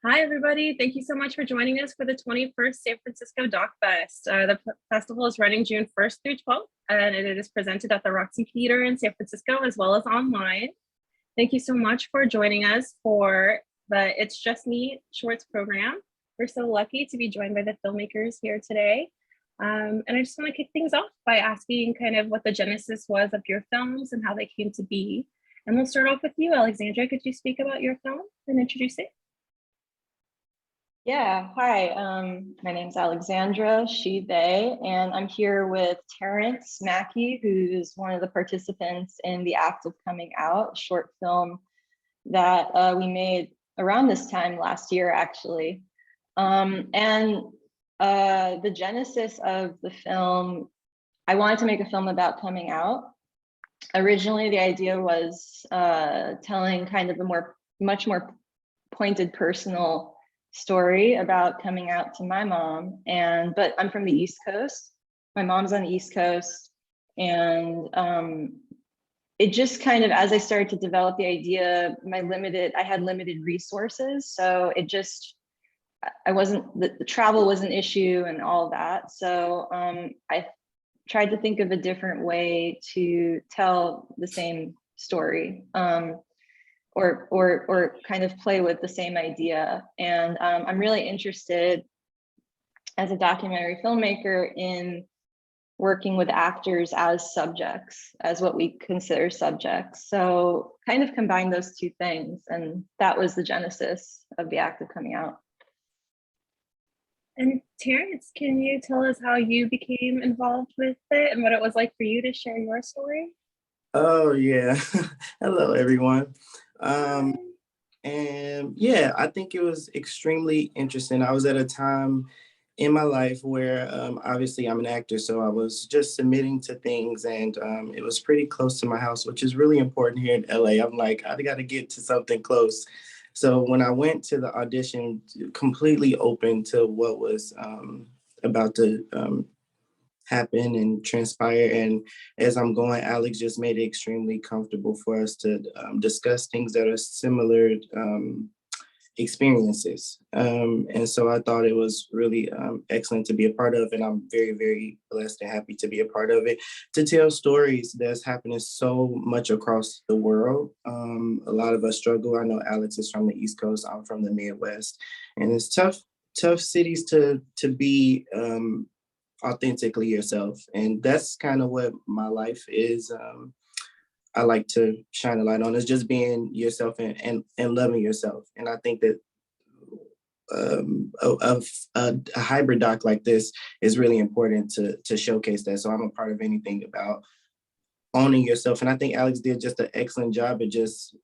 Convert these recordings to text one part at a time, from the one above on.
Hi, everybody. Thank you so much for joining us for the 21st San Francisco Doc Fest. The festival is running June 1st through 12th, and it is presented at the Roxy Theater in San Francisco as well as online. Thank you so much for joining us for the It's Just Me Shorts program. We're so lucky to be joined by the filmmakers here today. And I just want to kick things off by asking kind of what the genesis was of your films and how they came to be. And we'll start off with you, Alexandra. Could you speak about your film and introduce it? Yeah, hi. My name's Alexandra, she, they, and I'm here with Terrence Mackey, who's one of the participants in The Act of Coming Out, short film that we made around this time last year, actually. The genesis of the film, I wanted to make a film about coming out. Originally, the idea was telling kind of a much more pointed personal story about coming out to my mom, but I'm from the East Coast. My mom's on the East Coast, and it just kind of, as I started to develop the idea, I had limited resources, so the travel was an issue and all that. So I tried to think of a different way to tell the same story. Or kind of play with the same idea. And I'm really interested as a documentary filmmaker in working with actors as subjects, as what we consider subjects. So kind of combine those two things. And that was the genesis of The Act of Coming Out. And Terrence, can you tell us how you became involved with it and what it was like for you to share your story? Oh yeah. Hello everyone. And yeah, I think it was extremely interesting. I was at a time in my life where obviously I'm an actor, so I was just submitting to things, and it was pretty close to my house, which is really important here in LA. I'm like, I got to get to something close. So when I went to the audition, completely open to what was about to happen and transpire. And as I'm going, Alex just made it extremely comfortable for us to discuss things that are similar experiences. And so I thought it was really excellent to be a part of, and I'm very, very blessed and happy to be a part of it, to tell stories that's happening so much across the world. A lot of us struggle. I know Alex is from the East Coast, I'm from the Midwest, and it's tough cities to be authentically yourself. And that's kind of what my life is. I like to shine a light on, is just being yourself and loving yourself. And I think that a hybrid doc like this is really important to showcase that. So I'm a part of anything about owning yourself. And I think Alex did just an excellent job at just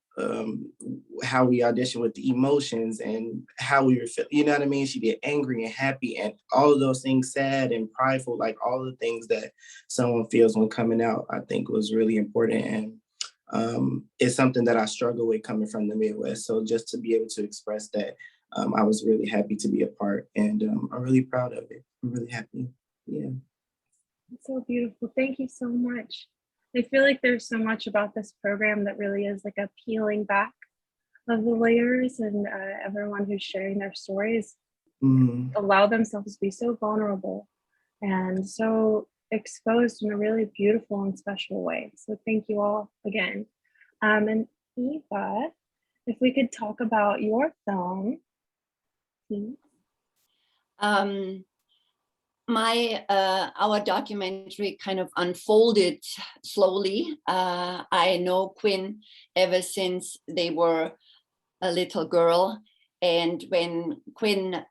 how we auditioned with the emotions and how we were feeling. You know what I mean? She did angry and happy and all of those things, sad and prideful, like all the things that someone feels when coming out, I think was really important. And it's something that I struggle with coming from the Midwest. So just to be able to express that, I was really happy to be a part, and I'm really proud of it. I'm really happy. Yeah. It's so beautiful. Thank you so much. I feel like there's so much about this program that really is like a peeling back of the layers, and everyone who's sharing their stories allow themselves to be so vulnerable and so exposed in a really beautiful and special way. So thank you all again. And Eva, if we could talk about your film, please. Our documentary kind of unfolded slowly. I know Quinn ever since they were a little girl, and when Quinn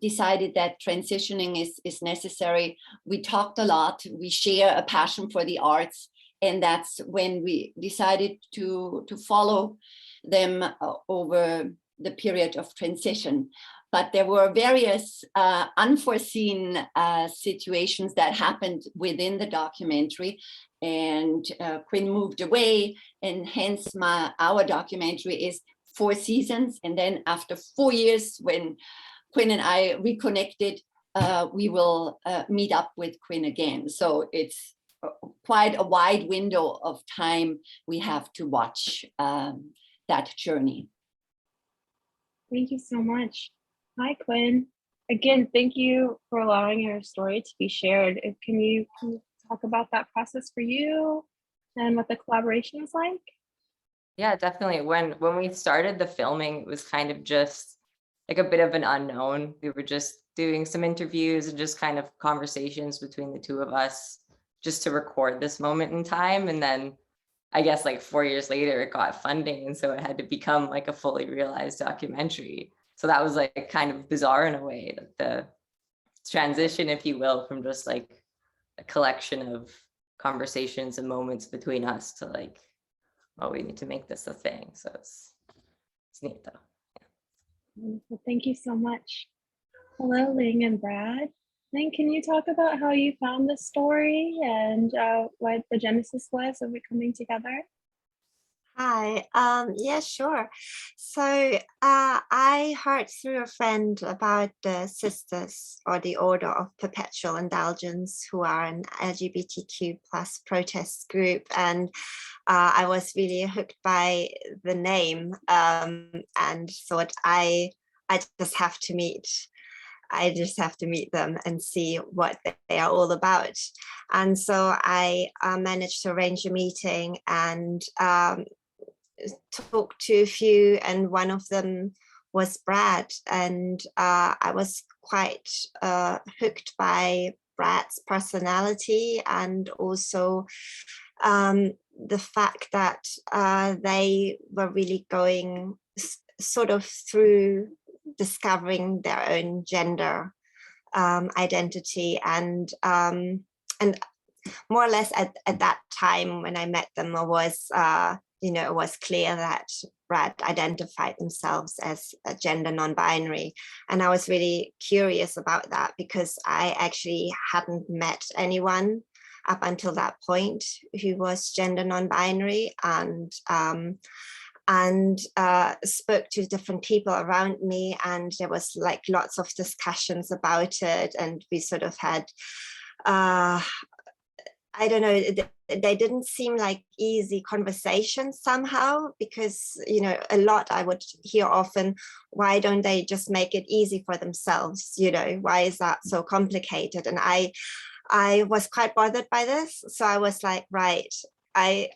decided that transitioning is necessary, we talked a lot. We share a passion for the arts, and that's when we decided to follow them over the period of transition. But there were various unforeseen situations that happened within the documentary, and Quinn moved away, and hence our documentary is 4 seasons. And then after 4 years, when Quinn and I reconnected, we will meet up with Quinn again. So it's quite a wide window of time we have to watch that journey. Thank you so much. Hi, Quinn. Again, thank you for allowing your story to be shared. Can you talk about that process for you and what the collaboration is like? Yeah, definitely. When we started the filming, it was kind of just like a bit of an unknown. We were just doing some interviews and just kind of conversations between the two of us just to record this moment in time. And then I guess like 4 years later, it got funding. And so it had to become like a fully realized documentary. So that was like kind of bizarre in a way, that the transition, if you will, from just like a collection of conversations and moments between us to like, oh, we need to make this a thing. So it's neat though. Wonderful. Thank you so much. Hello, Ling and Brad. Ling, can you talk about how you found this story and what the genesis was of it coming together? Hi, yeah, sure. So I heard through a friend about the Sisters, or the Order of Perpetual Indulgence, who are an LGBTQ plus protest group, and I was really hooked by the name, and thought I just have to meet. I just have to meet them and see what they are all about. And so I managed to arrange a meeting and talked to a few, and one of them was Brad, and I was quite hooked by Brad's personality, and also the fact that they were really going sort of through discovering their own gender identity, and more or less at that time when I met them, it was clear that Brad identified themselves as a gender non-binary. And I was really curious about that because I actually hadn't met anyone up until that point who was gender non-binary, and spoke to different people around me, and there was like lots of discussions about it, and we sort of had I don't know, they didn't seem like easy conversations somehow, because, a lot I would hear often, why don't they just make it easy for themselves? Why is that so complicated? And I was quite bothered by this. So I was like, right, I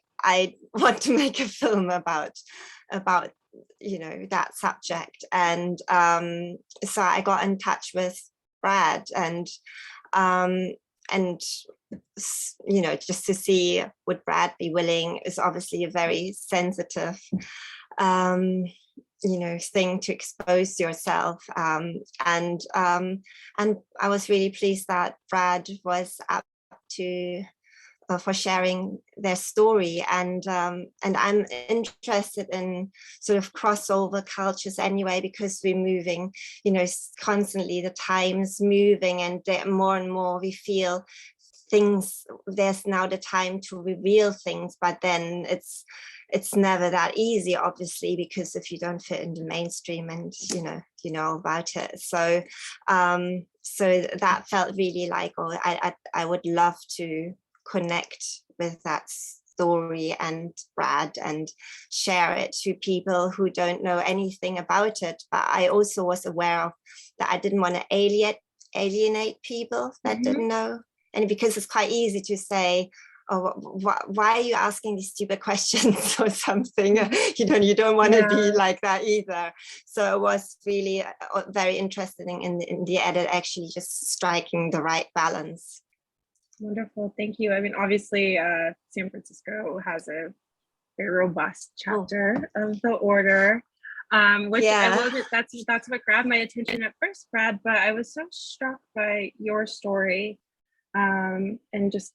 want to make a film about that subject. And so I got in touch with Brad, and just to see would Brad be willing. Is obviously a very sensitive thing to expose yourself, and I was really pleased that Brad was up to for sharing their story, and I'm interested in sort of crossover cultures anyway, because we're moving, constantly, the time's moving, and more and more we feel things, there's now the time to reveal things, but then it's never that easy, obviously, because if you don't fit in the mainstream, and you know about it, so that felt really like, I would love to connect with that story and Brad and share it to people who don't know anything about it. But I also was aware of that I didn't want to alienate people that didn't know. And because it's quite easy to say, oh, why are you asking these stupid questions or something? You don't want to be like that either. So it was really very interesting in the edit, actually just striking the right balance. Wonderful, thank you. I mean, obviously, San Francisco has a very robust chapter of the order, which I wasn't. That's what grabbed my attention at first, Brad. But I was so struck by your story, and just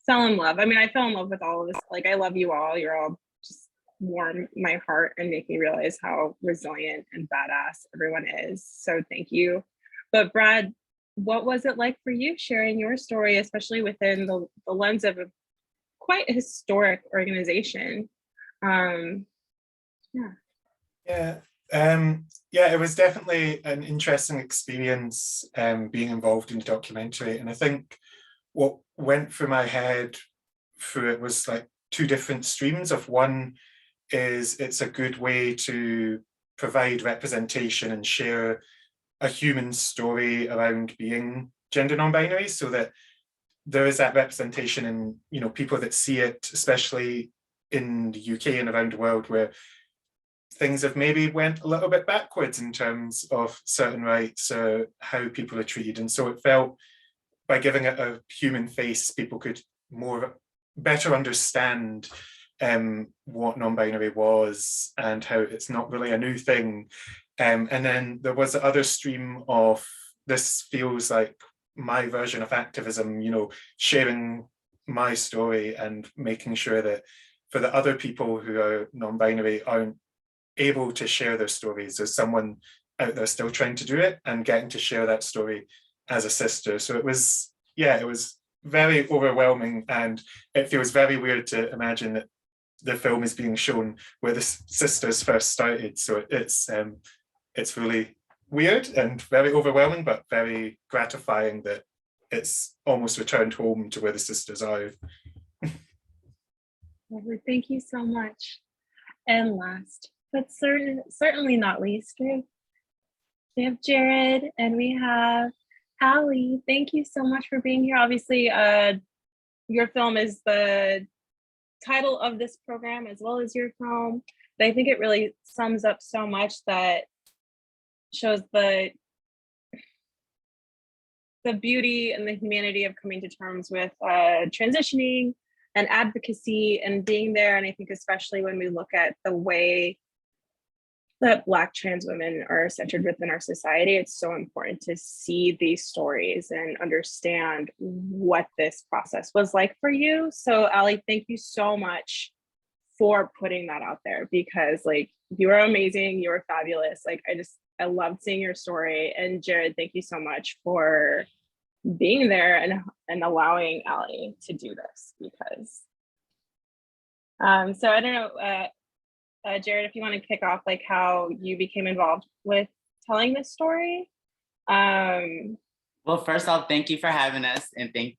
fell in love. I mean, I fell in love with all of this. Like, I love you all. You're all just warm my heart and make me realize how resilient and badass everyone is. So thank you. But Brad, what was it like for you sharing your story, especially within the lens of a quite historic organization? It was definitely an interesting experience being involved in the documentary. And I think what went through my head through it was like two different streams of one, is it's a good way to provide representation and share a human story around being gender non-binary, so that there is that representation in, you know, people that see it, especially in the UK and around the world, where things have maybe went a little bit backwards in terms of certain rights or how people are treated. And so it felt, by giving it a human face, people could better understand what non-binary was and how it's not really a new thing. And then there was the other stream of, this feels like my version of activism, you know, sharing my story and making sure that for the other people who are non-binary aren't able to share their stories, there's someone out there still trying to do it and getting to share that story as a sister. So it was, yeah, it was very overwhelming, and it feels very weird to imagine that the film is being shown where the sisters first started. So it's really weird and very overwhelming, but very gratifying that it's almost returned home to where the sisters are. Lovely. Thank you so much. And last, but certainly not least, we have Jared and we have Ali. Thank you so much for being here. Obviously, your film is the title of this program as well as your film. But I think it really sums up so much that shows the beauty and the humanity of coming to terms with transitioning and advocacy and being there. And I think especially when we look at the way that Black trans women are centered within our society, it's so important to see these stories and understand what this process was like for you. So Ali, thank you so much for putting that out there, because like, you are amazing, you are fabulous. Like, I loved seeing your story. And Jared, thank you so much for being there and allowing Ali to do this, because so I don't know, Jared, if you want to kick off like how you became involved with telling this story. Well, first off, thank you for having us, and thank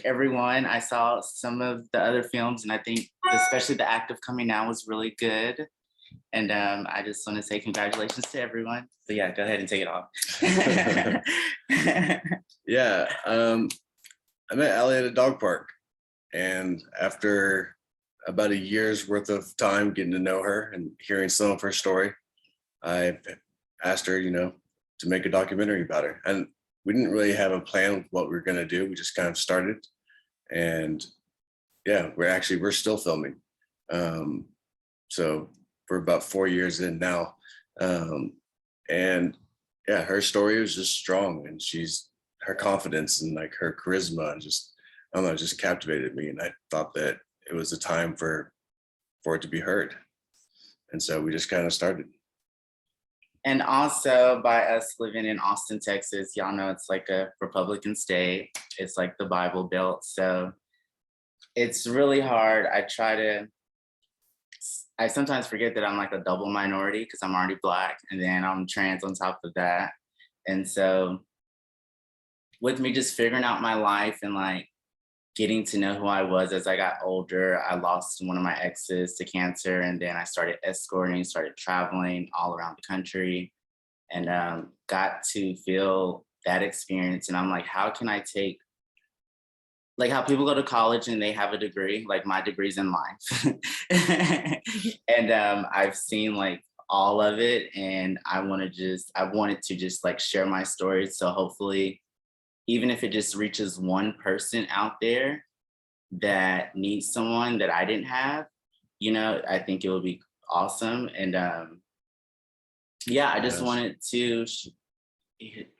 everyone. I saw some of the other films, and I think especially The Act of Coming Out was really good. And I just want to say congratulations to everyone. So yeah, go ahead and take it off. Yeah, I met Ali at a dog park, and after about a year's worth of time getting to know her and hearing some of her story, I asked her, to make a documentary about her. And we didn't really have a plan of what we were going to do. We just kind of started, and yeah, we're still filming. So we're about 4 years in now, and yeah, her story was just strong, and her confidence and like her charisma and just, I don't know, just captivated me. And I thought that it was a time for it to be heard. And so we just kind of started. And also, by us living in Austin, Texas, y'all know it's like a Republican state. It's like the Bible Belt. So it's really hard. I sometimes forget that I'm like a double minority because I'm already Black and then I'm trans on top of that. And so with me just figuring out my life and like getting to know who I was as I got older, I lost one of my exes to cancer, and then I started escorting, started traveling all around the country, and got to feel that experience. And I'm like, how can I take, like how people go to college and they have a degree, like my degree's in life. And I've seen like all of it, and I wanted to just like share my story. So hopefully, even if it just reaches one person out there that needs someone that I didn't have, I think it would be awesome. And yeah, I just wanted to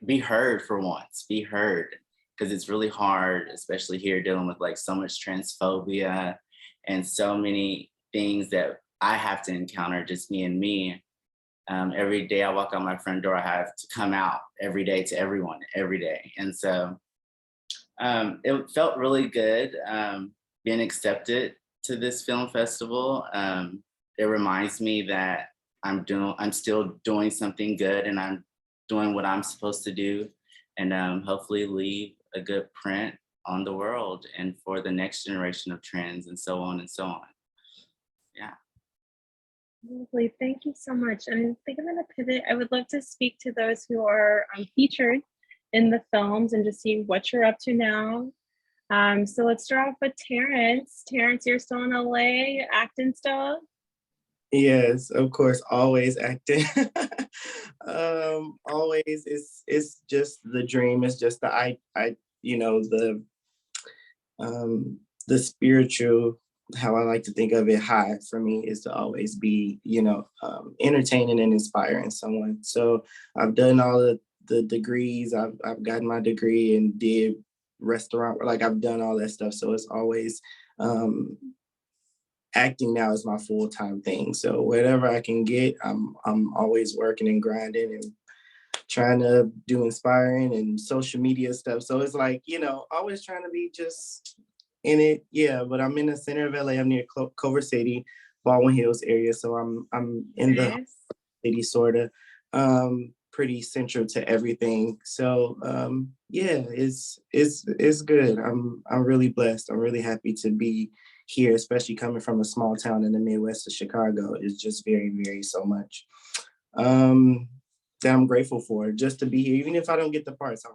be heard for once, because it's really hard, especially here dealing with like so much transphobia and so many things that I have to encounter, just me and me. Every day I walk out my front door, I have to come out every day to everyone, every day. And so it felt really good being accepted to this film festival. It reminds me that I'm still doing something good, and I'm doing what I'm supposed to do, and hopefully leave a good print on the world and for the next generation of trans, and so on and so on. Yeah. Lovely. Thank you so much. And I think I'm going to pivot. I would love to speak to those who are featured in the films and just see what you're up to now. So let's start off with Terrence. Terrence, you're still in LA, acting still? Yes, of course, always acting. Always, it's just the dream. It's just you know, the spiritual, how I like to think of it, high for me is to always be, entertaining and inspiring someone. So I've done all the degrees. I've gotten my degree and did restaurant, like I've done all that stuff. So it's always acting now is my full-time thing. So whatever I can get, I'm always working and grinding and trying to do inspiring and social media stuff. So it's like, always trying to be just in it. Yeah, but I'm in the center of LA. I'm near Culver City, Baldwin Hills area. So I'm in the Nice. city sort of, pretty central to everything. So yeah, it's good. I'm really blessed. I'm really happy to be here, especially coming from a small town in the Midwest of Chicago. It's just very, very so much that I'm grateful for just to be here. Even if I don't get the parts, I'm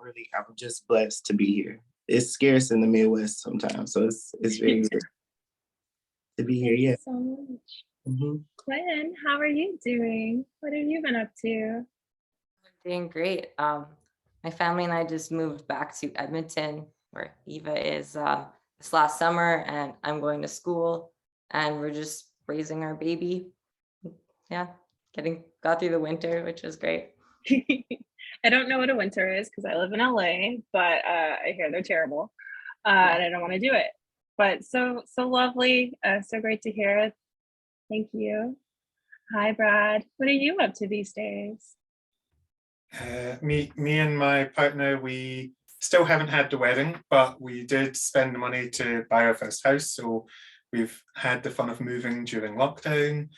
just blessed to be here. It's scarce in the Midwest sometimes, so it's very good to be here. Thank you Yeah. so much. Mhm. Quinn, how are you doing? What have you been up to? Doing great. My family and I just moved back to Edmonton, where Eva is, this last summer, and I'm going to school, and we're just raising our baby. Yeah, got through the winter, which was great. I don't know what a winter is because I live in LA, but I hear they're terrible, and I don't want to do it. But so lovely, so great to hear. Thank you. Hi, Brad. What are you up to these days? Me and my partner, we still haven't had the wedding, but we did spend the money to buy our first house. So we've had the fun of moving during lockdown,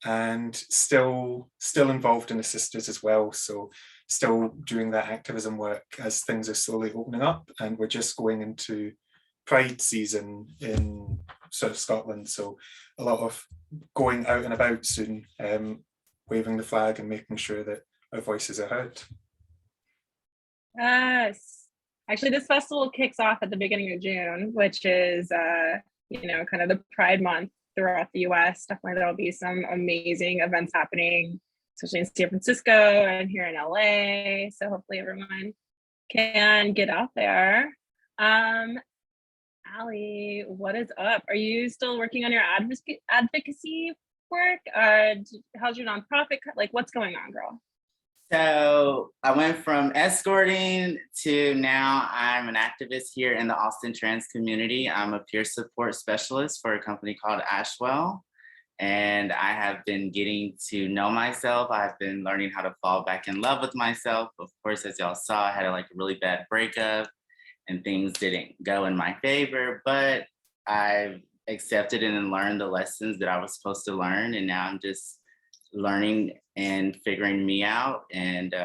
and still involved in the sisters as well. So still doing that activism work as things are slowly opening up, and we're just going into Pride season in sort of Scotland. So a lot of going out and about soon, waving the flag and making sure that our voices are heard. Yes. Actually, this festival kicks off at the beginning of June, which is, kind of the Pride Month throughout the US. Definitely there'll be some amazing events happening, especially in San Francisco and here in LA. So hopefully everyone can get out there. Allie, what is up? Are you still working on your advocacy work? How's your nonprofit? Like, what's going on, girl? So I went from escorting to now I'm an activist here in the Austin trans community. I'm a peer support specialist for a company called Ashwell. And I have been getting to know myself. I've been learning how to fall back in love with myself. Of course, as y'all saw, I had a really bad breakup and things didn't go in my favor, but I've accepted and learned the lessons that I was supposed to learn. And now I'm just learning and figuring me out. And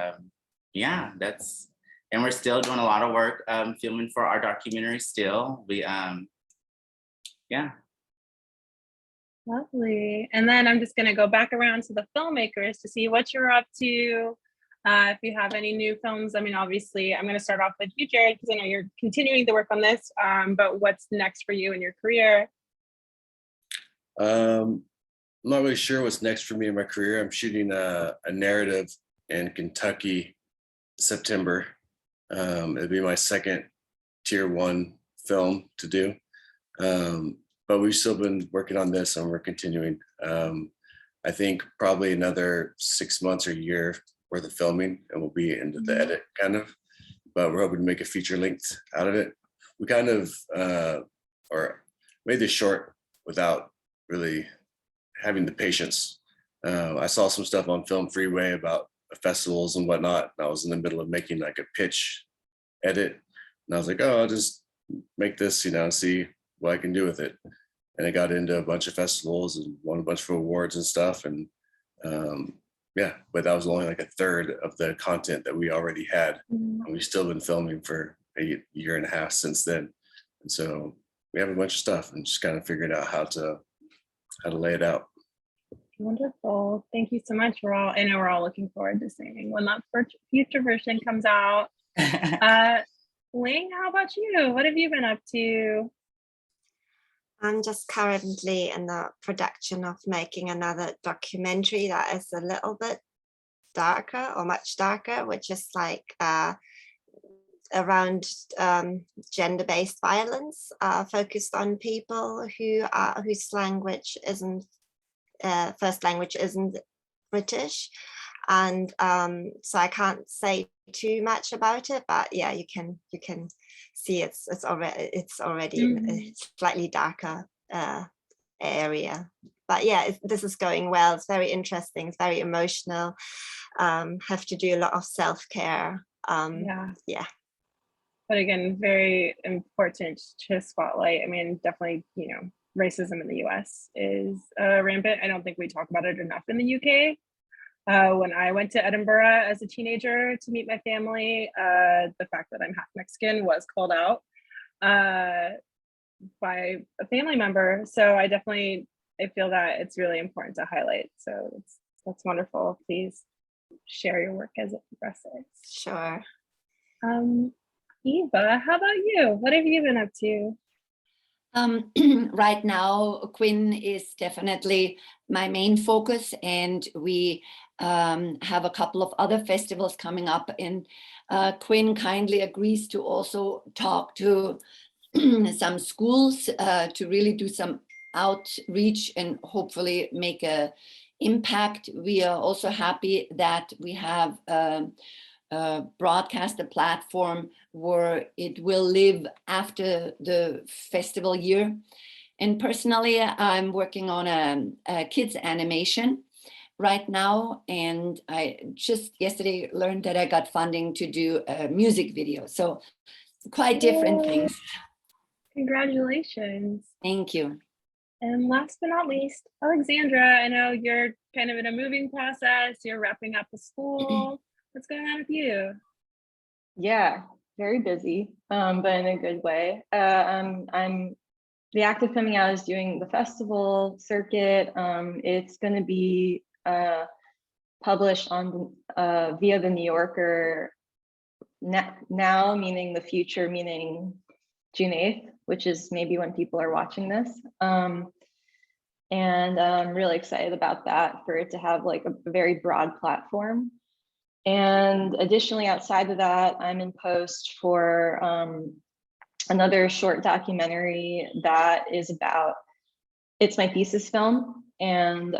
yeah, and we're still doing a lot of work filming for our documentary still. Yeah. Lovely. And then I'm just going to go back around to the filmmakers to see what you're up to. If you have any new films, I mean, obviously, I'm going to start off with you, Jared, because I know you're continuing to work on this. But what's next for you in your career? I'm not really sure what's next for me in my career. I'm shooting a narrative in Kentucky, September. It'll be my second tier 1 film to do. But we've still been working on this and we're continuing. I think probably another 6 months or a year worth of filming and we'll be into the edit kind of, but we're hoping to make a feature length out of it. We kind of, or made this short without really having the patience. I saw some stuff on Film Freeway about festivals and whatnot. And I was in the middle of making like a pitch edit. And I was like, oh, I'll just make this, see what I can do with it. And I got into a bunch of festivals and won a bunch of awards and stuff. And yeah, but that was only like a third of the content that we already had. And we've still been filming for a year and a half since then. And so we have a bunch of stuff and just kind of figuring out how to lay it out. Wonderful. Thank you so much. I know we're all looking forward to seeing when that future version comes out. Ling, how about you? What have you been up to? I'm just currently in the production of making another documentary that is a little bit darker or much darker, which is like around gender-based violence, focused on people whose language isn't first language isn't British. And so I can't say too much about it, but yeah, you can see it's already in a slightly darker area. But yeah, this is going well. It's very interesting. It's very emotional. Have to do a lot of self-care. Yeah. But again, very important to spotlight. I mean, definitely, racism in the US is rampant. I don't think we talk about it enough in the UK. When I went to Edinburgh as a teenager to meet my family, the fact that I'm half Mexican was called out by a family member. So I feel that it's really important to highlight. So that's wonderful. Please share your work as it progresses. Sure. Eva, how about you? What have you been up to? Right now, Quinn is definitely my main focus, and we have a couple of other festivals coming up, and Quinn kindly agrees to also talk to some schools to really do some outreach and hopefully make an impact. We are also happy that we have broadcast a platform where it will live after the festival year. And personally, I'm working on a kids animation right now, and I just yesterday learned that I got funding to do a music video. So quite different things. Congratulations. Thank you. And last but not least, Alexandra, I know you're kind of in a moving process. You're wrapping up the school. What's going on with you? Yeah, very busy, but in a good way. I'm the Active Coming Out is doing the festival circuit. It's going to be published on via the New Yorker now, meaning the future, meaning June 8th, which is maybe when people are watching this. And I'm really excited about that, for it to have like a very broad platform. And additionally, outside of that, I'm in post for another short documentary that is it's my thesis film. And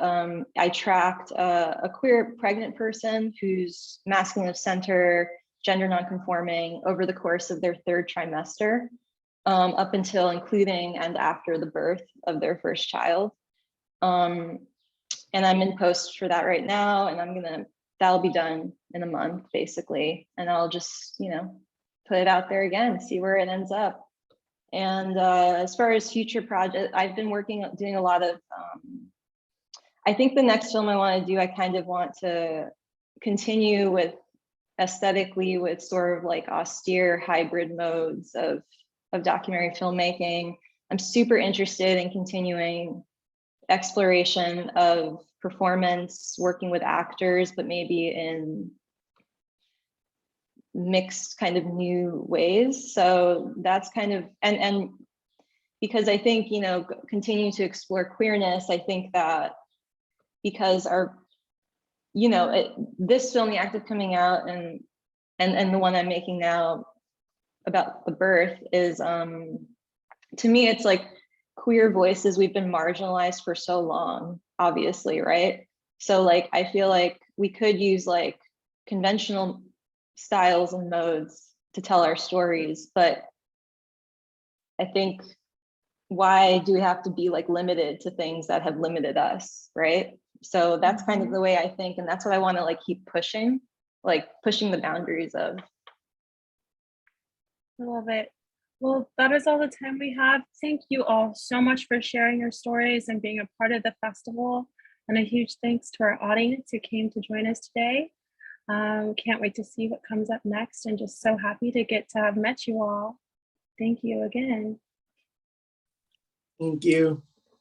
I tracked a queer pregnant person who's masculine of center, gender nonconforming over the course of their 3rd trimester, up until, including, and after the birth of their first child. And I'm in post for that right now, and that'll be done in a month, basically. And I'll just, put it out there again, see where it ends up. And as far as future projects, I've been doing a lot of, I think the next film I want to do, I kind of want to continue with aesthetically with sort of like austere hybrid modes of documentary filmmaking. I'm super interested in continuing exploration of performance, working with actors, but maybe in mixed kind of new ways. So that's kind of, and because I think, continue to explore queerness, I think that because this film, The Active Coming Out, and the one I'm making now about the birth is, to me, it's like queer voices, we've been marginalized for so long, obviously, right? So like, I feel like we could use like conventional styles and modes to tell our stories, but I think, why do we have to be like limited to things that have limited us, right? So that's kind of the way I think, and that's what I want to like keep pushing, like pushing the boundaries of. I love it. Well, that is all the time we have. Thank you all so much for sharing your stories and being a part of the festival. And a huge thanks to our audience who came to join us today. Can't wait to see what comes up next, and just so happy to have met you all. Thank you again. Thank you.